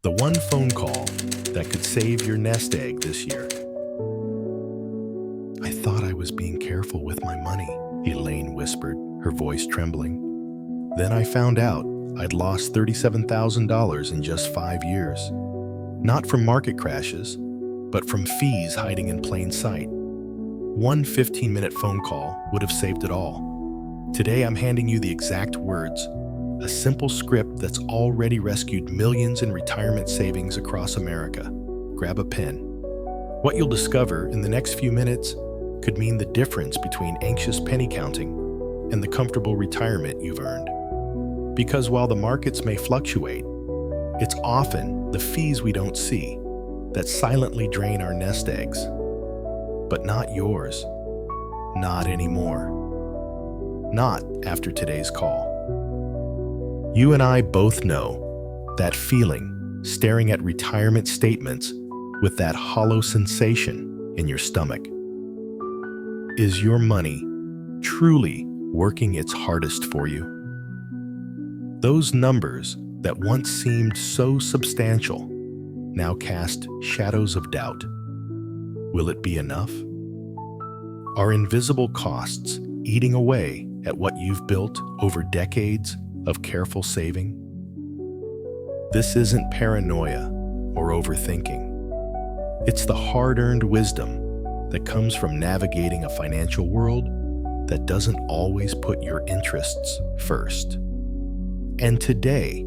The one phone call that could save your nest egg this year. I thought I was being careful with my money, Elaine whispered, her voice trembling. Then I found out I'd lost $37,000 in just 5 years. Not from market crashes, but from fees hiding in plain sight. One 15-minute phone call would have saved it all. Today I'm handing you the exact words, a simple script that's already rescued millions in retirement savings across America. Grab a pen. What you'll discover in the next few minutes could mean the difference between anxious penny counting and the comfortable retirement you've earned. Because while the markets may fluctuate, it's often the fees we don't see that silently drain our nest eggs. But not yours. Not anymore. Not after today's call. You and I both know that feeling, staring at retirement statements with that hollow sensation in your stomach. Is your money truly working its hardest for you? Those numbers that once seemed so substantial now cast shadows of doubt. Will it be enough? Are invisible costs eating away at what you've built over decades of careful saving? This isn't paranoia or overthinking. It's the hard-earned wisdom that comes from navigating a financial world that doesn't always put your interests first. And today,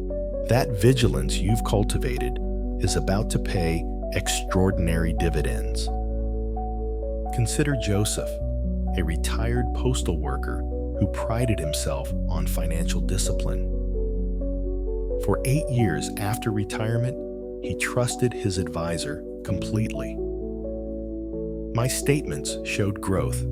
that vigilance you've cultivated is about to pay extraordinary dividends. Consider Joseph, a retired postal worker who prided himself on financial discipline. For 8 years after retirement, he trusted his advisor completely. My statements showed growth,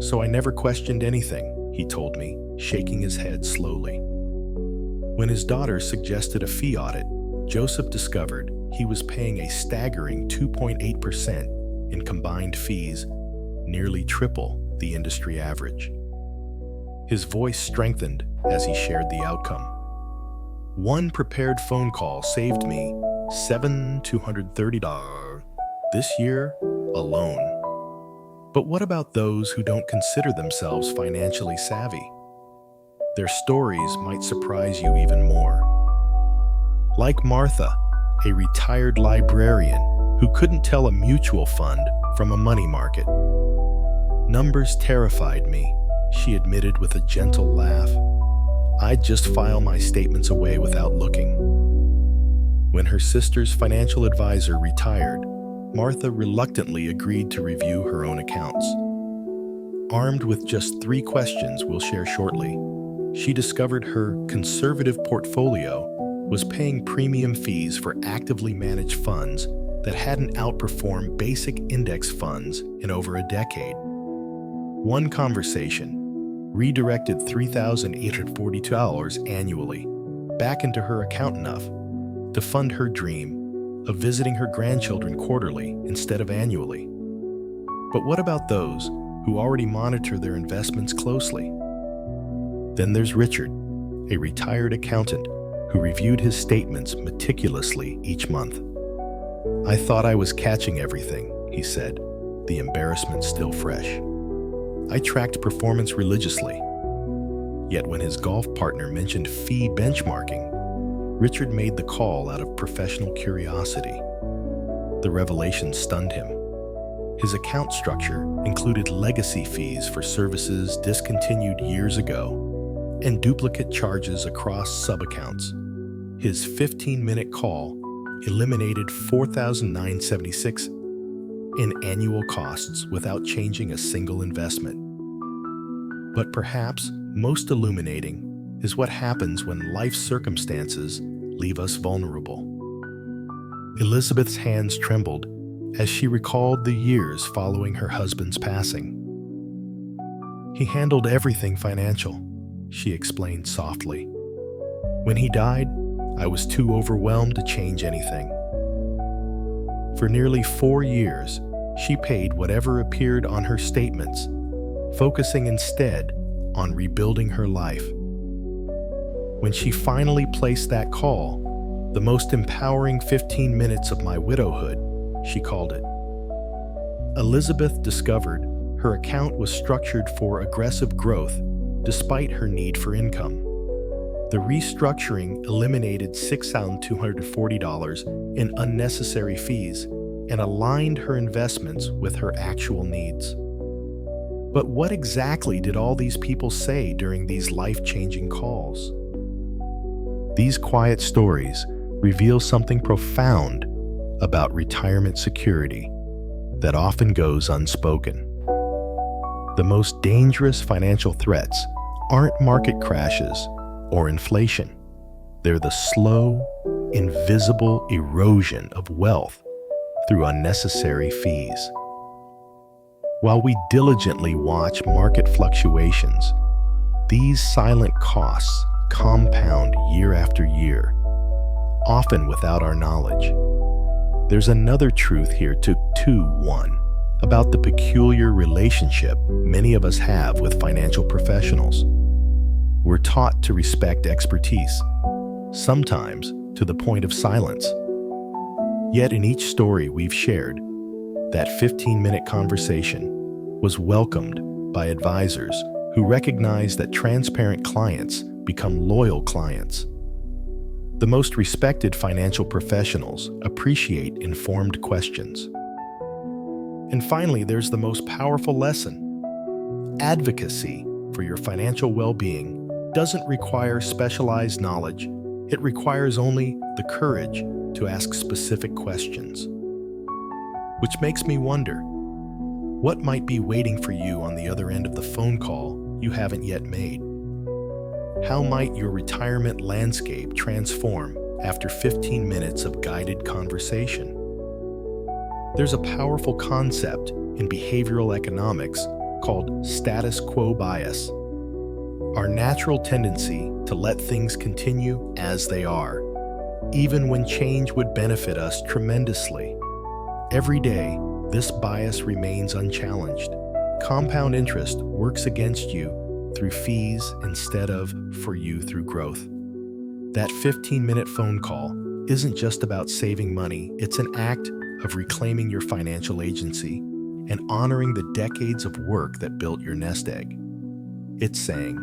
so I never questioned anything, he told me, shaking his head slowly. When his daughter suggested a fee audit, Joseph discovered he was paying a staggering 2.8% in combined fees, nearly triple the industry average. His voice strengthened as he shared the outcome. One prepared phone call saved me $7,230 this year alone. But what about those who don't consider themselves financially savvy? Their stories might surprise you even more. Like Martha, a retired librarian who couldn't tell a mutual fund from a money market. Numbers terrified me, she admitted with a gentle laugh. I'd just file my statements away without looking. When her sister's financial advisor retired, Martha reluctantly agreed to review her own accounts. Armed with just 3 questions we'll share shortly, she discovered her conservative portfolio was paying premium fees for actively managed funds that hadn't outperformed basic index funds in over a decade. One conversation redirected $3,842 annually back into her account enough to fund her dream of visiting her grandchildren quarterly instead of annually. But what about those who already monitor their investments closely? Then there's Richard, a retired accountant who reviewed his statements meticulously each month. I thought I was catching everything, he said, the embarrassment still fresh. I tracked performance religiously. Yet when his golf partner mentioned fee benchmarking, Richard made the call out of professional curiosity. The revelation stunned him. His account structure included legacy fees for services discontinued years ago and duplicate charges across sub-accounts. His 15-minute call eliminated $4,976 in annual costs without changing a single investment. But perhaps most illuminating is what happens when life circumstances leave us vulnerable. Elizabeth's hands trembled as she recalled the years following her husband's passing. He handled everything financial, she explained softly. When he died, I was too overwhelmed to change anything. For nearly 4 years, she paid whatever appeared on her statements, focusing instead on rebuilding her life. When she finally placed that call, The most empowering 15 minutes of my widowhood, she called it. Elizabeth discovered her account was structured for aggressive growth despite her need for income. The restructuring eliminated $6,240 in unnecessary fees and aligned her investments with her actual needs. But what exactly did all these people say during these life-changing calls? These quiet stories reveal something profound about retirement security that often goes unspoken. The most dangerous financial threats aren't market crashes or inflation. They're the slow, invisible erosion of wealth through unnecessary fees. While we diligently watch market fluctuations, these silent costs compound year after year, often without our knowledge. There's another truth here to 1 about the peculiar relationship many of us have with financial professionals. We're taught to respect expertise, sometimes to the point of silence. Yet in each story we've shared, that 15-minute conversation was welcomed by advisors who recognize that transparent clients become loyal clients. The most respected financial professionals appreciate informed questions. And finally, there's the most powerful lesson. Advocacy for your financial well-being doesn't require specialized knowledge. It requires only the courage to ask specific questions. Which makes me wonder, what might be waiting for you on the other end of the phone call you haven't yet made? How might your retirement landscape transform after 15 minutes of guided conversation? There's a powerful concept in behavioral economics called status quo bias. Our natural tendency to let things continue as they are, even when change would benefit us tremendously. Every day, this bias remains unchallenged. Compound interest works against you through fees instead of for you through growth. That 15-minute phone call isn't just about saving money, it's an act of reclaiming your financial agency and honoring the decades of work that built your nest egg. It's saying,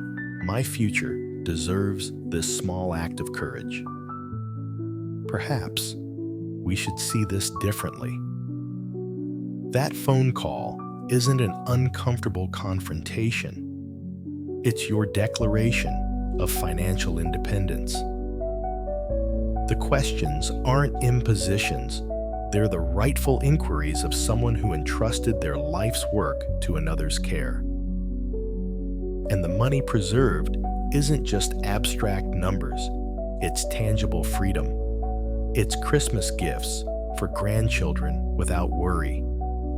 my future deserves this small act of courage. Perhaps we should see this differently. That phone call isn't an uncomfortable confrontation. It's your declaration of financial independence. The questions aren't impositions. They're the rightful inquiries of someone who entrusted their life's work to another's care. And the money preserved isn't just abstract numbers. It's tangible freedom. It's Christmas gifts for grandchildren without worry.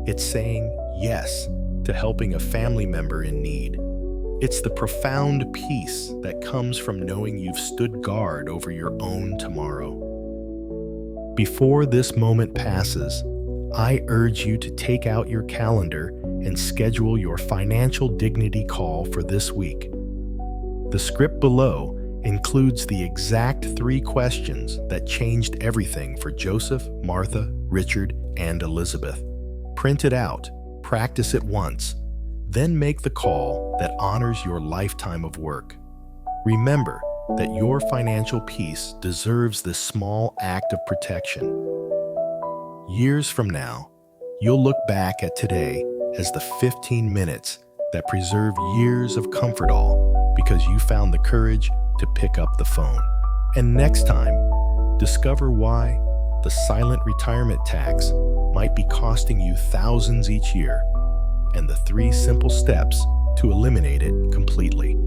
It's saying yes to helping a family member in need. It's the profound peace that comes from knowing you've stood guard over your own tomorrow. Before this moment passes, I urge you to take out your calendar and schedule your financial dignity call for this week. The script below includes the exact 3 questions that changed everything for Joseph, Martha, Richard, and Elizabeth. Print it out, practice it once, then make the call that honors your lifetime of work. Remember that your financial peace deserves this small act of protection. Years from now, you'll look back at today as the 15 minutes that preserve years of comfort, all because you found the courage to pick up the phone. And next time, discover why the silent retirement tax might be costing you thousands each year, and the 3 simple steps to eliminate it completely.